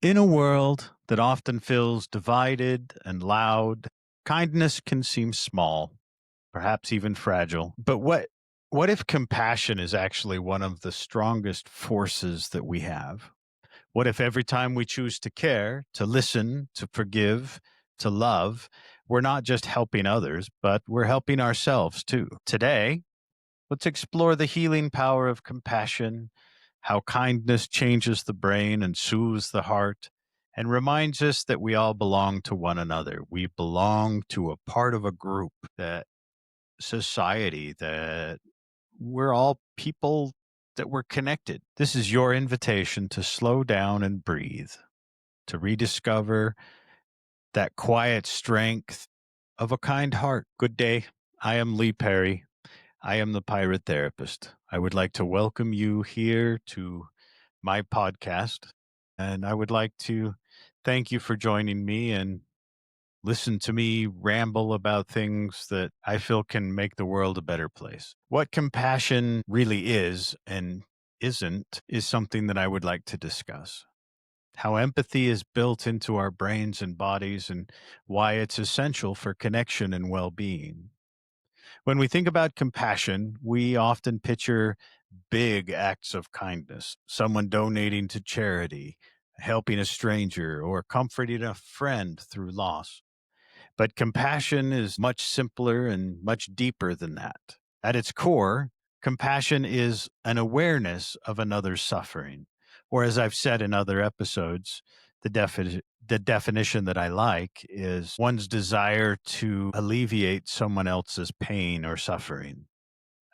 In a world that often feels divided and loud, kindness can seem small, perhaps even fragile. But what if compassion is actually one of the strongest forces that we have? What if every time we choose to care, to listen, to forgive, to love, we're not just helping others, but we're helping ourselves too? Today, let's explore the healing power of compassion, how kindness changes the brain and soothes the heart, and reminds us that we all belong to one another. We belong to a part of a group, that society, that we're all people, that we're connected. This is your invitation to slow down and breathe, to rediscover that quiet strength of a kind heart. Good day. I am Lee Perry. I am the Pirate Therapist. I would like to welcome you here to my podcast, and I would like to thank you for joining me and listen to me ramble about things that I feel can make the world a better place. What compassion really is and isn't is something that I would like to discuss. How empathy is built into our brains and bodies, and why it's essential for connection and well being. When we think about compassion, we often picture big acts of kindness, someone donating to charity, helping a stranger, or comforting a friend through loss. But compassion is much simpler and much deeper than that. At its core, compassion is an awareness of another's suffering. Or, as I've said in other episodes, the definition that I like is one's desire to alleviate someone else's pain or suffering,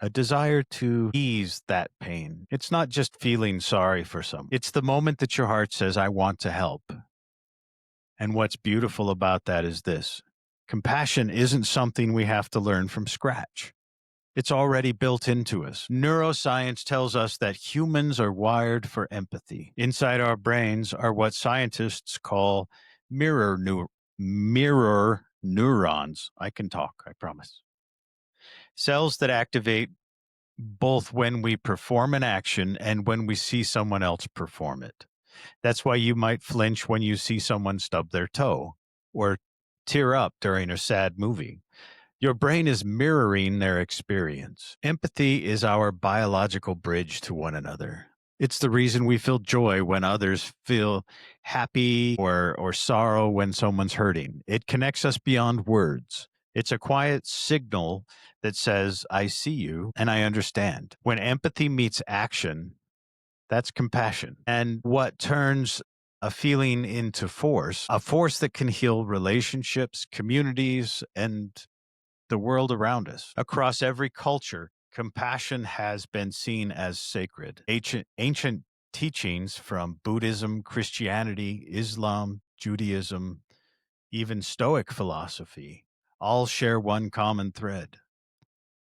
a desire to ease that pain. It's not just feeling sorry for someone, it's the moment that your heart says, I want to help. And what's beautiful about that is this: compassion isn't something we have to learn from scratch. It's already built into us. Neuroscience tells us that humans are wired for empathy. Inside our brains are what scientists call mirror mirror neurons. I can talk, I promise. Cells that activate both when we perform an action and when we see someone else perform it. That's why you might flinch when you see someone stub their toe or tear up during a sad movie. Your brain is mirroring their experience. Empathy is our biological bridge to one another. It's the reason we feel joy when others feel happy, or sorrow when someone's hurting. It connects us beyond words. It's a quiet signal that says, I see you and I understand. When empathy meets action, that's compassion. And what turns a feeling into force, a force that can heal relationships, communities, and the world around us. Across every culture, compassion has been seen as sacred. Ancient teachings from Buddhism, Christianity, Islam, Judaism, even Stoic philosophy all share one common thread: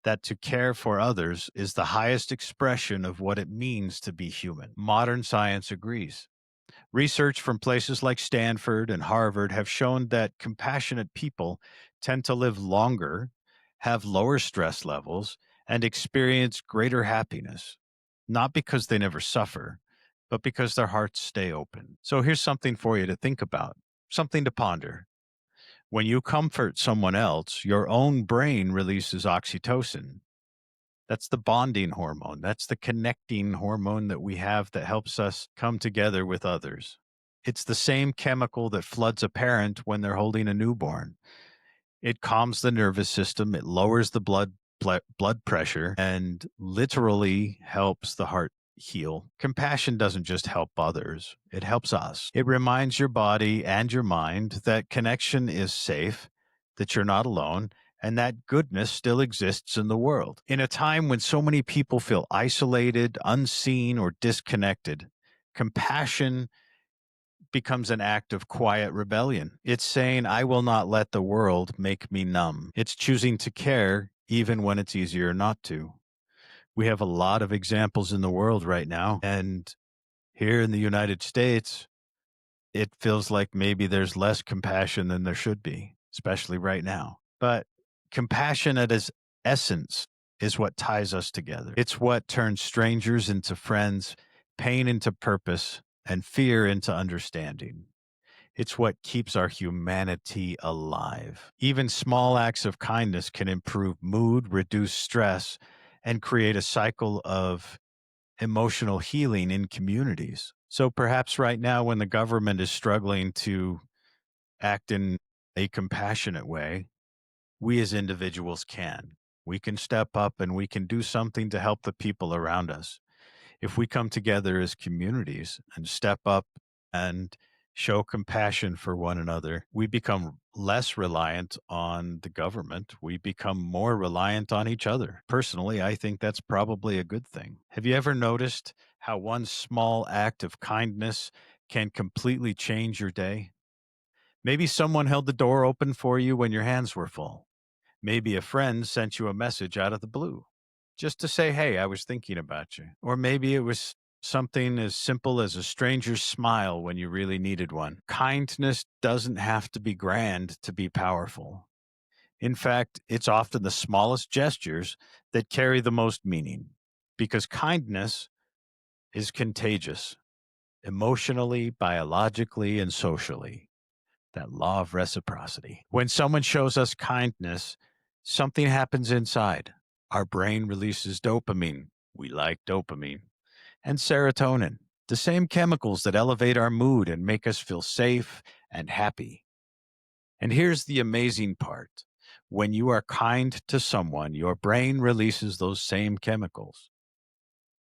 that to care for others is the highest expression of what it means to be human. Modern science agrees. Research from places like Stanford and Harvard have shown that compassionate people tend to live longer, have lower stress levels, and experience greater happiness, not because they never suffer, but because their hearts stay open. So here's something for you to think about, something to ponder. When you comfort someone else, your own brain releases oxytocin. That's the bonding hormone. That's the connecting hormone that we have that helps us come together with others. It's the same chemical that floods a parent when they're holding a newborn. It calms the nervous system, it lowers the blood pressure, and literally helps the heart heal. Compassion doesn't just help others, it helps us. It reminds your body and your mind that connection is safe, that you're not alone, and that goodness still exists in the world. In a time when so many people feel isolated, unseen, or disconnected, compassion becomes an act of quiet rebellion. It's saying, I will not let the world make me numb. It's choosing to care even when it's easier not to. We have a lot of examples in the world right now. And here in the United States, it feels like maybe there's less compassion than there should be, especially right now. But compassion at its essence is what ties us together. It's what turns strangers into friends, pain into purpose, and fear into understanding. It's what keeps our humanity alive. Even small acts of kindness can improve mood, reduce stress, and create a cycle of emotional healing in communities. So perhaps right now, when the government is struggling to act in a compassionate way, we as individuals can. We can step up and we can do something to help the people around us. If we come together as communities and step up and show compassion for one another, we become less reliant on the government. We become more reliant on each other. Personally, I think that's probably a good thing. Have you ever noticed how one small act of kindness can completely change your day? Maybe someone held the door open for you when your hands were full. Maybe a friend sent you a message out of the blue just to say, hey, I was thinking about you. Or maybe it was something as simple as a stranger's smile when you really needed one. Kindness doesn't have to be grand to be powerful. In fact, it's often the smallest gestures that carry the most meaning because kindness is contagious emotionally, biologically, and socially. That law of reciprocity. When someone shows us kindness, something happens inside. Our brain releases dopamine. We like dopamine. And serotonin, the same chemicals that elevate our mood and make us feel safe and happy. And here's the amazing part. When you are kind to someone, your brain releases those same chemicals.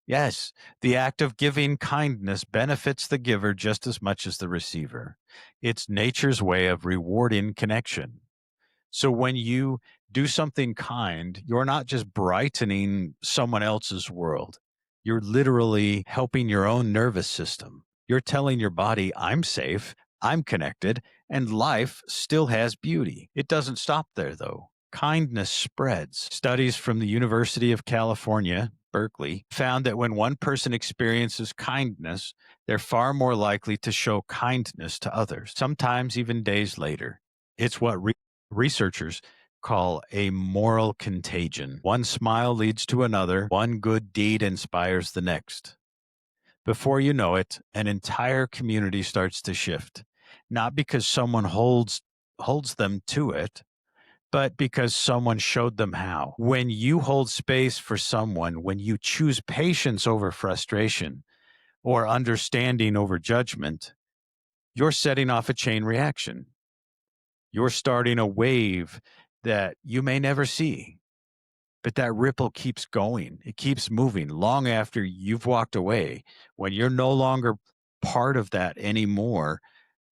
Yes, the act of giving kindness benefits the giver just as much as the receiver. It's nature's way of rewarding connection. So when you do something kind, you're not just brightening someone else's world. You're literally helping your own nervous system. You're telling your body, I'm safe, I'm connected, and life still has beauty. It doesn't stop there, though. Kindness spreads. Studies from the University of California, Berkeley, found that when one person experiences kindness, they're far more likely to show kindness to others, sometimes even days later. It's what researchers call a moral contagion. One smile leads to another, one good deed inspires the next. Before you know it, an entire community starts to shift, not because someone holds them to it, but because someone showed them how. When you hold space for someone, when you choose patience over frustration or understanding over judgment, you're setting off a chain reaction. You're starting a wave that you may never see, but that ripple keeps going. It keeps moving long after you've walked away. When you're no longer part of that anymore,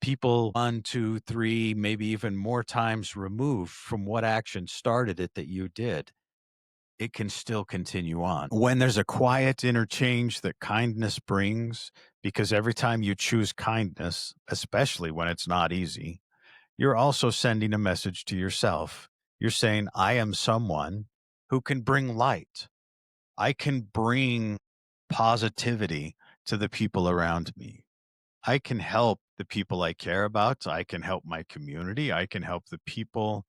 people one, two, three, maybe even more times removed from what action started it that you did, it can still continue on. When there's a quiet interchange that kindness brings, because every time you choose kindness, especially when it's not easy, you're also sending a message to yourself. You're saying, I am someone who can bring light. I can bring positivity to the people around me. I can help the people I care about. I can help my community. I can help the people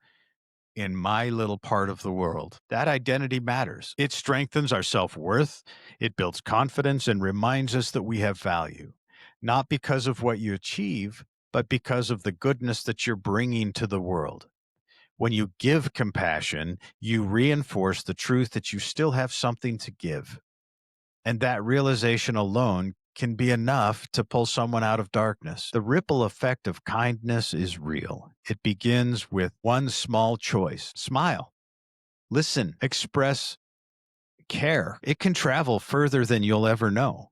in my little part of the world. That identity matters. It strengthens our self worth. It builds confidence and reminds us that we have value, not because of what you achieve, but because of the goodness that you're bringing to the world. When you give compassion, you reinforce the truth that you still have something to give. And that realization alone can be enough to pull someone out of darkness. The ripple effect of kindness is real. It begins with one small choice: smile, listen, express care. It can travel further than you'll ever know.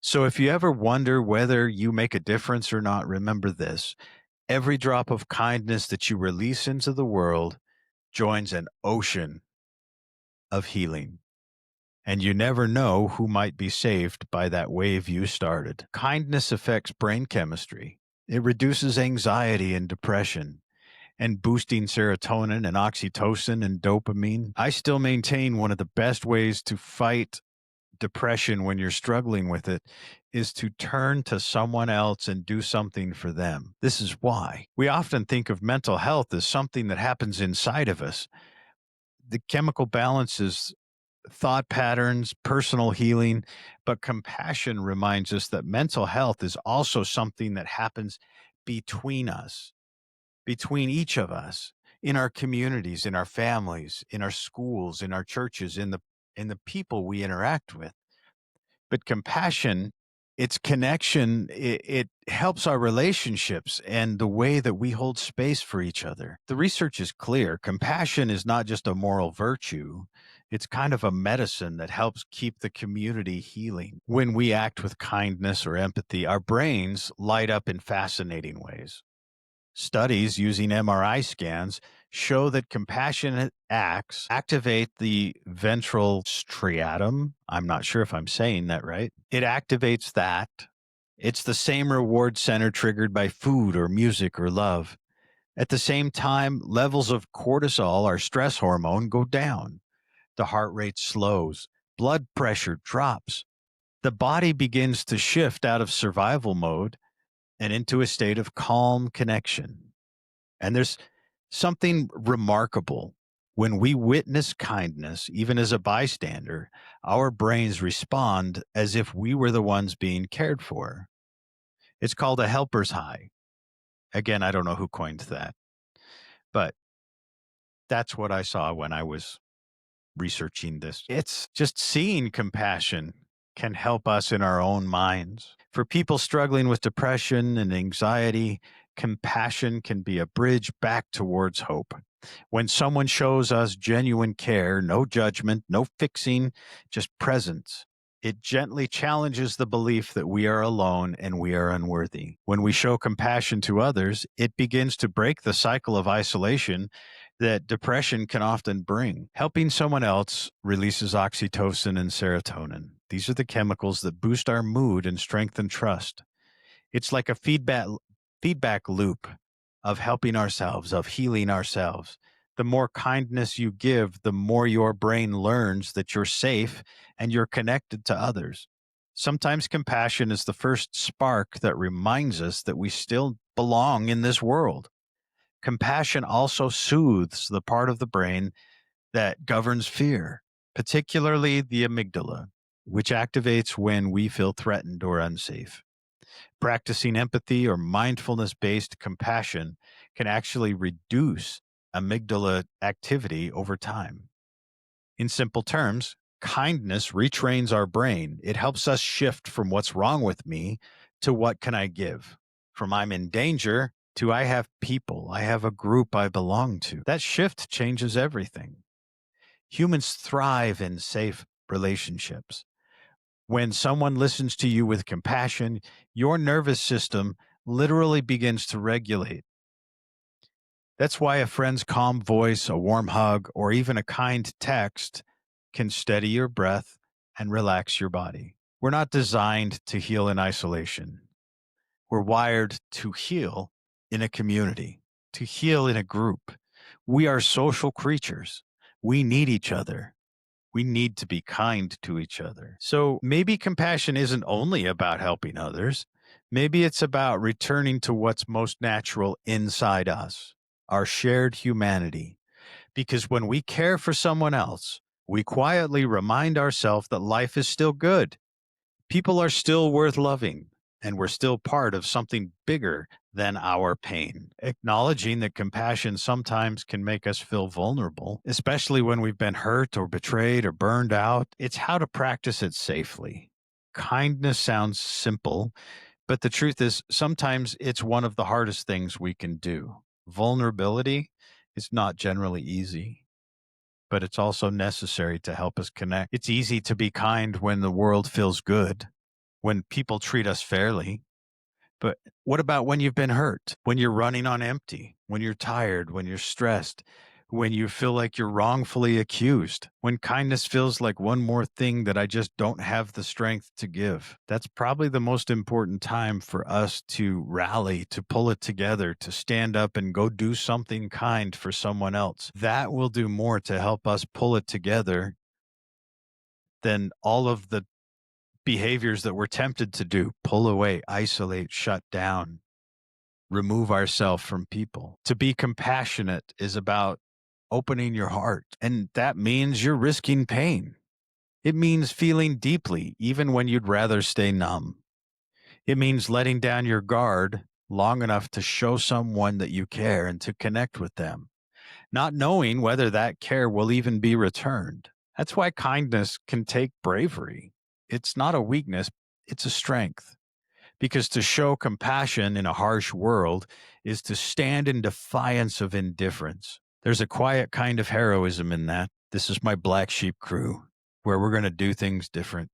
So if you ever wonder whether you make a difference or not, remember this: every drop of kindness that you release into the world joins an ocean of healing. And you never know who might be saved by that wave you started. Kindness affects brain chemistry. It reduces anxiety and depression and boosting serotonin and oxytocin and dopamine. I still maintain one of the best ways to fight depression when you're struggling with it is to turn to someone else and do something for them. This is why we often think of mental health as something that happens inside of us. The chemical balances thought patterns, personal healing, but compassion reminds us that mental health is also something that happens between us, between each of us, in our communities, in our families, in our schools, in our churches, in the people we interact with. But compassion, its connection, it helps our relationships and the way that we hold space for each other. The research is clear. Compassion is not just a moral virtue, it's kind of a medicine that helps keep the community healing. When we act with kindness or empathy, our brains light up in fascinating ways. Studies using MRI scans show that compassionate acts activate the ventral striatum. I'm not sure if I'm saying that right. It activates that. It's the same reward center triggered by food or music or love. At the same time, levels of cortisol, our stress hormone, go down. The heart rate slows, blood pressure drops. The body begins to shift out of survival mode and into a state of calm connection. And there's something remarkable. When we witness kindness, even as a bystander, our brains respond as if we were the ones being cared for. It's called a helper's high. Again, I don't know who coined that, but that's what I saw when I was researching this. It's just seeing compassion can help us in our own minds. For people struggling with depression and anxiety, compassion can be a bridge back towards hope. When someone shows us genuine care, no judgment, no fixing, just presence, it gently challenges the belief that we are alone and we are unworthy. When we show compassion to others, it begins to break the cycle of isolation that depression can often bring. Helping someone else releases oxytocin and serotonin. These are the chemicals that boost our mood and strengthen trust. It's like a feedback loop of helping ourselves, of healing ourselves. The more kindness you give, the more your brain learns that you're safe and you're connected to others. Sometimes compassion is the first spark that reminds us that we still belong in this world. Compassion also soothes the part of the brain that governs fear, particularly the amygdala, which activates when we feel threatened or unsafe. Practicing empathy or mindfulness based compassion can actually reduce amygdala activity over time. In simple terms, kindness retrains our brain. It helps us shift from what's wrong with me to what can I give? From I'm in danger to I have people, I have a group I belong to. That shift changes everything. Humans thrive in safe relationships. When someone listens to you with compassion, your nervous system literally begins to regulate. That's why a friend's calm voice, a warm hug, or even a kind text can steady your breath and relax your body. We're not designed to heal in isolation. We're wired to heal in a community, to heal in a group. We are social creatures. We need each other. We need to be kind to each other. So maybe compassion isn't only about helping others. Maybe it's about returning to what's most natural inside us, our shared humanity. Because when we care for someone else, we quietly remind ourselves that life is still good. People are still worth loving, and we're still part of something bigger than our pain. Acknowledging that compassion sometimes can make us feel vulnerable, especially when we've been hurt or betrayed or burned out. It's how to practice it safely. Kindness sounds simple, but the truth is, sometimes it's one of the hardest things we can do. Vulnerability is not generally easy, but it's also necessary to help us connect. It's easy to be kind when the world feels good, when people treat us fairly. But what about when you've been hurt, when you're running on empty, when you're tired, when you're stressed, when you feel like you're wrongfully accused, when kindness feels like one more thing that I just don't have the strength to give? That's probably the most important time for us to rally, to pull it together, to stand up and go do something kind for someone else. That will do more to help us pull it together than all of the behaviors that we're tempted to do: pull away, isolate, shut down, remove ourselves from people. To be compassionate is about opening your heart, and that means you're risking pain. It means feeling deeply, even when you'd rather stay numb. It means letting down your guard long enough to show someone that you care and to connect with them, not knowing whether that care will even be returned. That's why kindness can take bravery. It's not a weakness, it's a strength. Because to show compassion in a harsh world is to stand in defiance of indifference. There's a quiet kind of heroism in that. This is my black sheep crew, where we're going to do things different,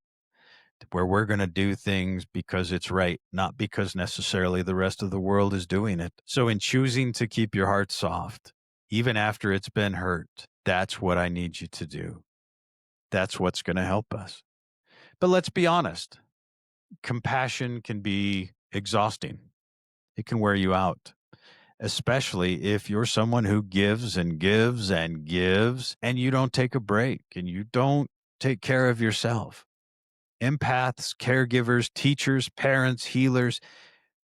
where we're going to do things because it's right, not because necessarily the rest of the world is doing it. So, in choosing to keep your heart soft, even after it's been hurt, that's what I need you to do. That's what's going to help us. But let's be honest, compassion can be exhausting, it can wear you out. Especially if you're someone who gives and gives and gives, and you don't take a break and you don't take care of yourself. Empaths, caregivers, teachers, parents, healers,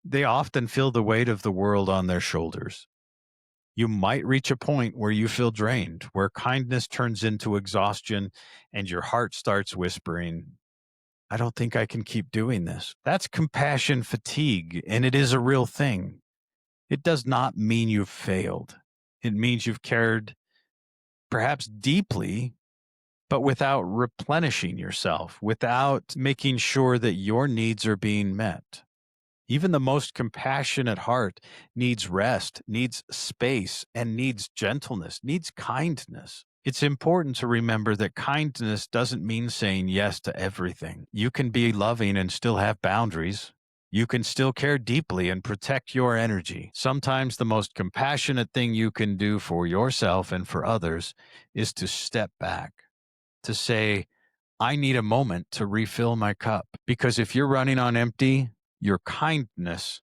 they often feel the weight of the world on their shoulders. You might reach a point where you feel drained, where kindness turns into exhaustion and your heart starts whispering, I don't think I can keep doing this. That's compassion fatigue, and it is a real thing. It does not mean you've failed. It means you've cared perhaps deeply, but without replenishing yourself, without making sure that your needs are being met. Even the most compassionate heart needs rest, needs space, and needs gentleness, needs kindness. It's important to remember that kindness doesn't mean saying yes to everything. You can be loving and still have boundaries. You can still care deeply and protect your energy. Sometimes the most compassionate thing you can do for yourself and for others is to step back, to say, I need a moment to refill my cup. Because if you're running on empty, your kindness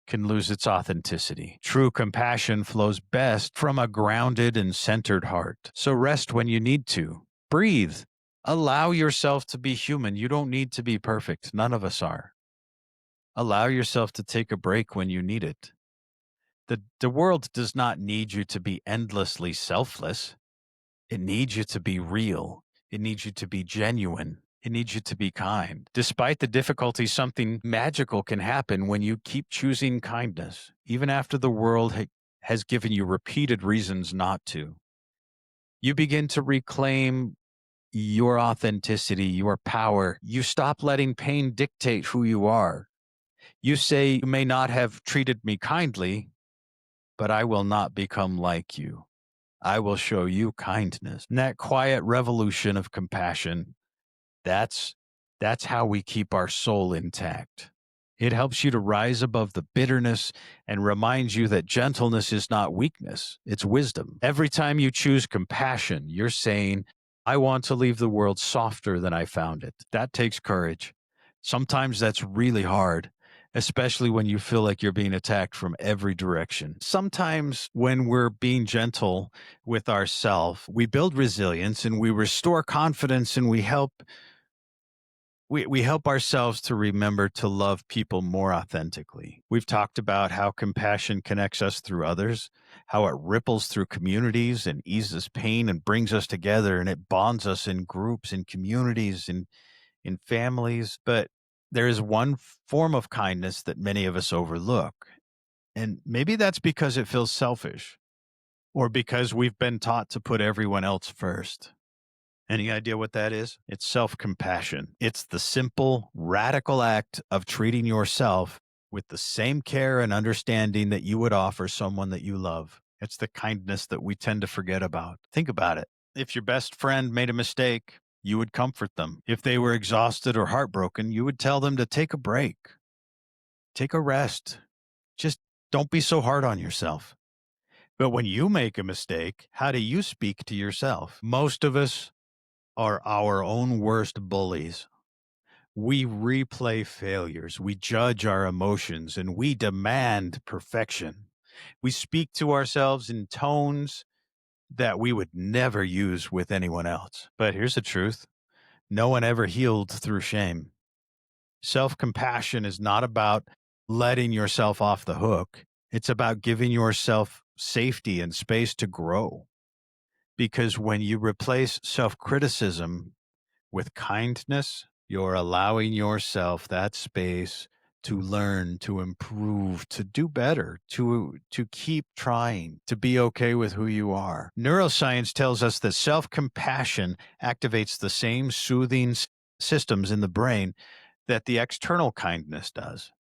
can lose its authenticity. True compassion flows best from a grounded and centered heart. So rest when you need to. Breathe. Allow yourself to be human. You don't need to be perfect. None of us are. Allow yourself to take a break when you need it. The world does not need you to be endlessly selfless. It needs you to be real. It needs you to be genuine. It needs you to be kind. Despite the difficulty, something magical can happen when you keep choosing kindness, even after the world has given you repeated reasons not to. You begin to reclaim your authenticity, your power. You stop letting pain dictate who you are. You say, you may not have treated me kindly, but I will not become like you. I will show you kindness. And that quiet revolution of compassion, that's how we keep our soul intact. It helps you to rise above the bitterness and reminds you that gentleness is not weakness, it's wisdom. Every time you choose compassion, you're saying, I want to leave the world softer than I found it. That takes courage. Sometimes that's really hard, especially when you feel like you're being attacked from every direction. Sometimes when we're being gentle with ourselves, we build resilience and we restore confidence and we help ourselves to remember to love people more authentically. We've talked about how compassion connects us through others, how it ripples through communities and eases pain and brings us together, and it bonds us in groups, in communities, in families. But there is one form of kindness that many of us overlook. And maybe that's because it feels selfish or because we've been taught to put everyone else first. Any idea what that is? It's self compassion. It's the simple, radical act of treating yourself with the same care and understanding that you would offer someone that you love. It's the kindness that we tend to forget about. Think about it. If your best friend made a mistake, you would comfort them. If they were exhausted or heartbroken, you would tell them to take a break, take a rest. Just don't be so hard on yourself. But when you make a mistake, how do you speak to yourself? Most of us are our own worst bullies. We replay failures, we judge our emotions, and we demand perfection. We speak to ourselves in tones that we would never use with anyone else. But here's the truth: no one ever healed through shame. Self compassion is not about letting yourself off the hook, it's about giving yourself safety and space to grow. Because when you replace self criticism With kindness, you're allowing yourself that space to learn, to improve, to do better, to keep trying, to be okay with who you are. Neuroscience tells us that self-compassion activates the same soothing systems in the brain that the external kindness does.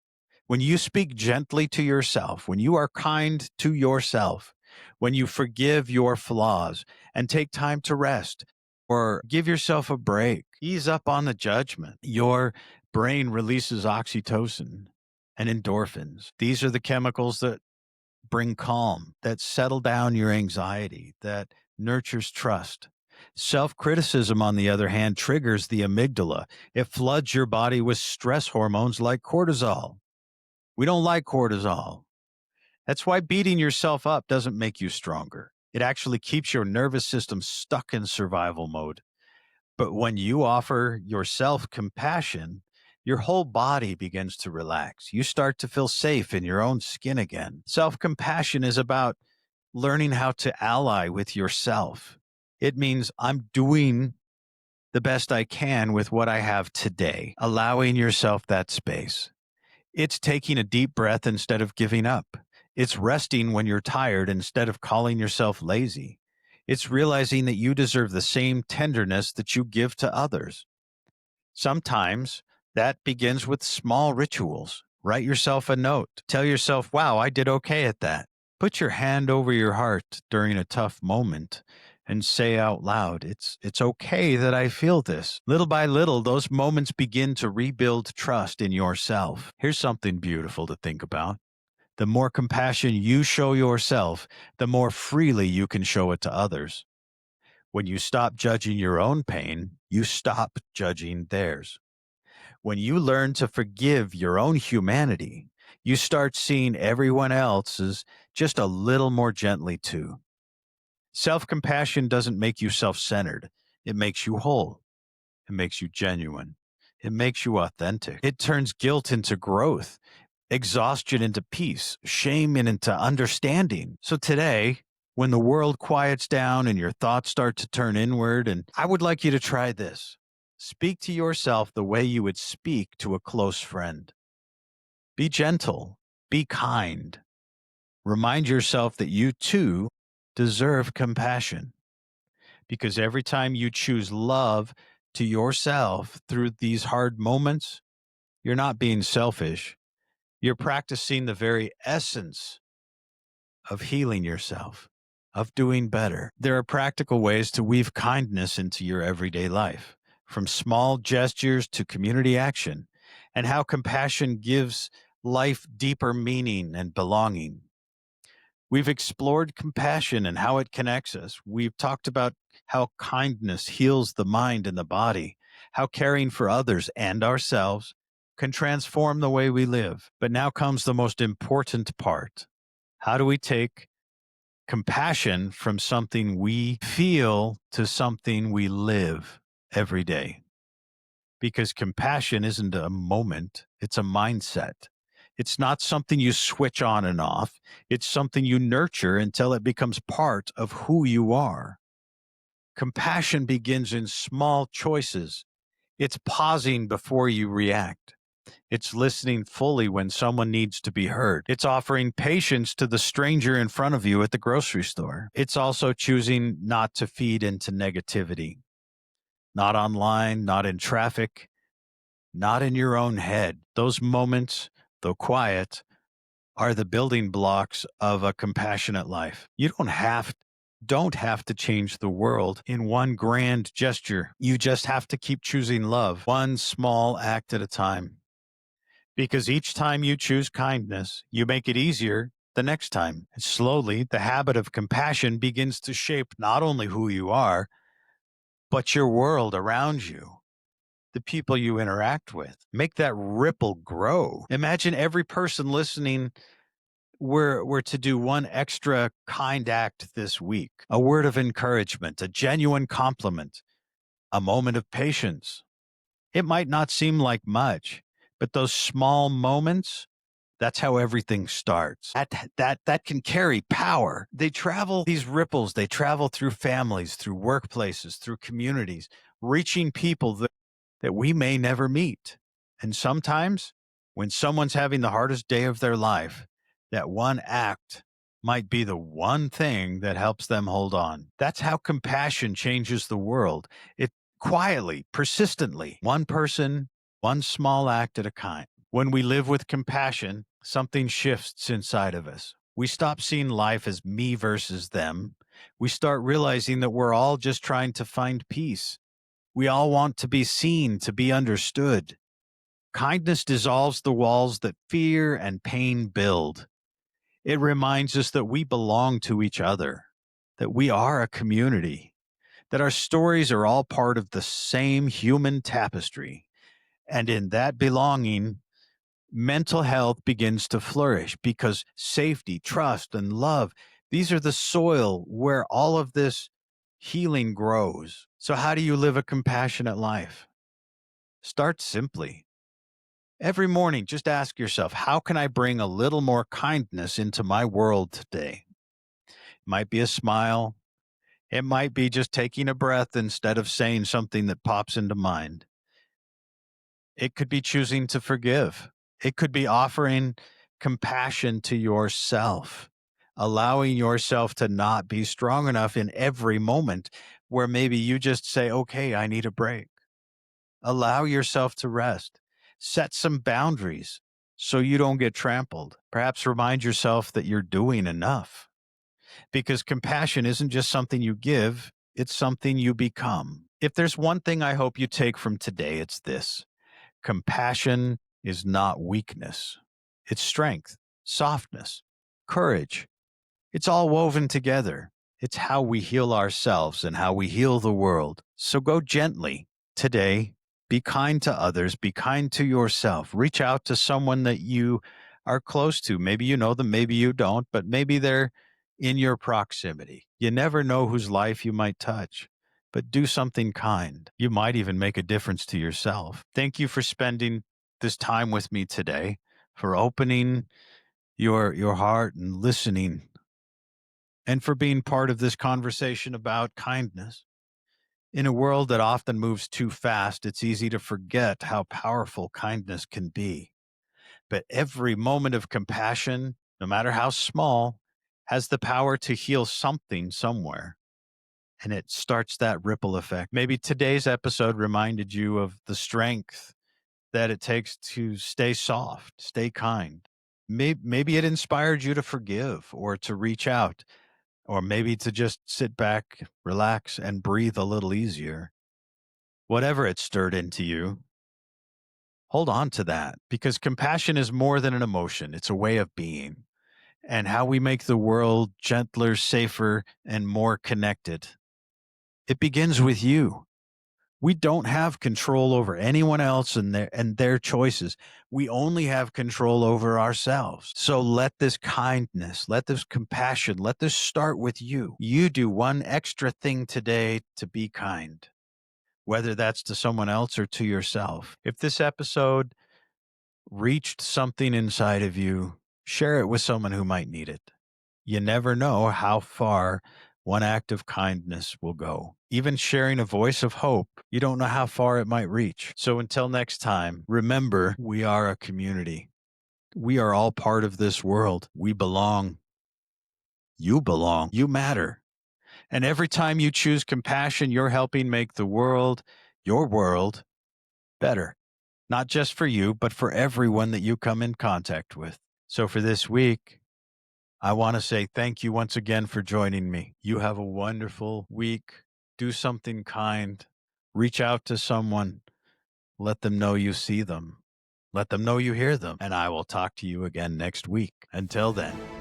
When you speak gently to yourself, when you are kind to yourself, when you forgive your flaws and take time to rest or give yourself a break, ease up on the judgment, your brain releases oxytocin and endorphins. These are the chemicals that bring calm, that settle down your anxiety, that nurtures trust. Self criticism, on the other hand, triggers the amygdala. It floods your body with stress hormones like cortisol. We don't like cortisol. That's why beating yourself up doesn't make you stronger. It actually keeps your nervous system stuck in survival mode. But when you offer yourself compassion, your whole body begins to relax. You start to feel safe in your own skin again. Self compassion is about learning how to ally with yourself. It means I'm doing the best I can with what I have today, allowing yourself that space. It's taking a deep breath instead of giving up. It's resting when you're tired instead of calling yourself lazy. It's realizing that you deserve the same tenderness that you give to others. Sometimes that begins with small rituals. Write yourself a note. Tell yourself, wow, I did okay at that. Put your hand over your heart during a tough moment and say out loud, it's okay that I feel this. Little by little, those moments begin to rebuild trust in yourself. Here's something beautiful to think about. The more compassion you show yourself, the more freely you can show it to others. When you stop judging your own pain, you stop judging theirs. When you learn to forgive your own humanity, you start seeing everyone else's just a little more gently too. Self compassion doesn't make you self centered, it makes you whole, it makes you genuine, it makes you authentic. It turns guilt into growth, exhaustion into peace, shame into understanding. So today, when the world quiets down and your thoughts start to turn inward, and I would like you to try this. Speak to yourself the way you would speak to a close friend. Be gentle, be kind. Remind yourself that you too deserve compassion, because every time you choose love to yourself through these hard moments, you're not being selfish. You're practicing the very essence of healing yourself, of doing better. There are practical ways to weave kindness into your everyday life, from small gestures to community action, and how compassion gives life deeper meaning and belonging. We've explored compassion and how it connects us. We've talked about how kindness heals the mind and the body, how caring for others and ourselves can transform the way we live. But now comes the most important part. How do we take compassion from something we feel to something we live every day? Because compassion isn't a moment, it's a mindset. It's not something you switch on and off. It's something you nurture until it becomes part of who you are. Compassion begins in small choices. It's pausing before you react. It's listening fully when someone needs to be heard. It's offering patience to the stranger in front of you at the grocery store. It's also choosing not to feed into negativity. Not online, not in traffic, not in your own head. Those moments, though quiet, are the building blocks of a compassionate life. You don't have to change the world in one grand gesture. You just have to keep choosing love, one small act at a time. Because each time you choose kindness, you make it easier the next time. And slowly, the habit of compassion begins to shape not only who you are, but your world around you, the people you interact with. Make that ripple grow. Imagine every person listening were to do one extra kind act this week, a word of encouragement, a genuine compliment, a moment of patience. It might not seem like much, but those small moments, that's how everything starts. That can carry power. These ripples, they travel through families, through workplaces, through communities. reaching people that we may never meet. And sometimes, when someone's having the hardest day of their life, that one act might be the one thing that helps them hold on. That's how compassion changes the world. It quietly, persistently, one person, one small act at a time. When we live with compassion, something shifts inside of us. We stop seeing life as me versus them. We start realizing that we're all just trying to find peace. We all want to be seen, to be understood. Kindness dissolves the walls that fear and pain build. It reminds us that we belong to each other, that we are a community, that our stories are all part of the same human tapestry. And in that belonging, mental health begins to flourish because safety, trust, and love, these are the soil where all of this healing grows. So, how do you live a compassionate life? Start simply. Every morning, just ask yourself, how can I bring a little more kindness into my world today? It might be a smile. It might be just taking a breath instead of saying something that pops into mind. It could be choosing to forgive. It could be offering compassion to yourself, allowing yourself to not be strong enough in every moment where maybe you just say, okay, I need a break. Allow yourself to rest. Set some boundaries so you don't get trampled. Perhaps remind yourself that you're doing enough because compassion isn't just something you give, it's something you become. If there's one thing I hope you take from today, it's this: compassion is not weakness, it's strength, softness, courage. It's all woven together. It's how we heal ourselves and how we heal the world. So go gently today. Be kind to others. Be kind to yourself. Reach out to someone that you are close to. Maybe you know them, maybe you don't, but maybe they're in your proximity. You never know whose life you might touch, but do something kind. You might even make a difference to yourself. Thank you for spending this time with me today, for opening your heart and listening, and for being part of this conversation about kindness. In a world that often moves too fast, it's easy to forget how powerful kindness can be. But every moment of compassion, no matter how small, has the power to heal something somewhere. And it starts that ripple effect. Maybe today's episode reminded you of the strength that it takes to stay soft, stay kind. Maybe it inspired you to forgive or to reach out, or maybe to just sit back, relax, and breathe a little easier. Whatever it stirred into you, hold on to that because compassion is more than an emotion, it's a way of being. And how we make the world gentler, safer, and more connected. It begins with you. We don't have control over anyone else and their choices. We only have control over ourselves. So let this kindness, let this compassion, let this start with you. You do one extra thing today to be kind, whether that's to someone else or to yourself. If this episode reached something inside of you, share it with someone who might need it. You never know how far one act of kindness will go. Even sharing a voice of hope, you don't know how far it might reach. So until next time, remember, we are a community. We are all part of this world. We belong. You belong. You matter. And every time you choose compassion, you're helping make the world, your world, better. Not just for you, but for everyone that you come in contact with. So for this week, I want to say thank you once again for joining me. You have a wonderful week. Do something kind. Reach out to someone. Let them know you see them. Let them know you hear them. And I will talk to you again next week. Until then.